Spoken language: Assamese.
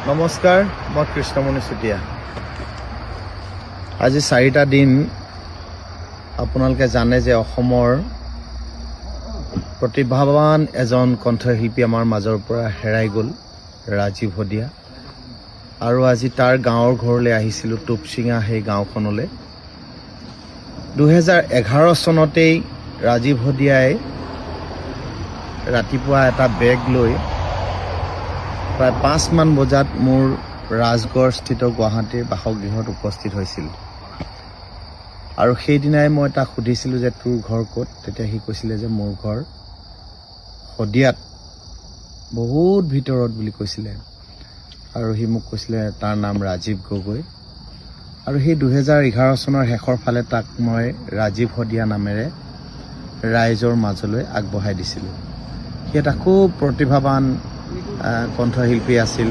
নমস্কাৰ, মই কৃষ্ণমণি চুতীয়া। আজি 4টা দিন আপোনালোকে জানে যে অসমৰ প্ৰতিভাৱান এজন কণ্ঠশিল্পী আমাৰ মাজৰ পৰা হেৰাই গ'ল, ৰাজীৱ হদিয়া। আৰু আজি তাৰ গাঁৱৰ ঘৰলৈ আহিছিলোঁ, টুপচিঙা সেই গাঁওখনলৈ। 2011 চনতেই ৰাজীৱ হদিয়াই ৰাতিপুৱা এটা বেগ লৈ প্ৰায় 5 মান বজাত মোৰ ৰাজগড়স্থিত গুৱাহাটীৰ বাসগৃহত উপস্থিত হৈছিল। আৰু সেইদিনাই মই তাক সুধিছিলোঁ যে তোৰ ঘৰ ক'ত? তেতিয়া সি কৈছিলে যে মোৰ ঘৰ শদিয়াত, বহুত ভিতৰত বুলি কৈছিলে। আৰু সি মোক কৈছিলে তাৰ নাম ৰাজীৱ গগৈ। আৰু সেই 2011 চনৰ শেষৰ ফালে তাক মই ৰাজীৱ হদিয়া নামেৰে ৰাইজৰ মাজলৈ আগবঢ়াই দিছিলোঁ। সি এটা খুব প্ৰতিভাৱান কণ্ঠশিল্পী আছিল।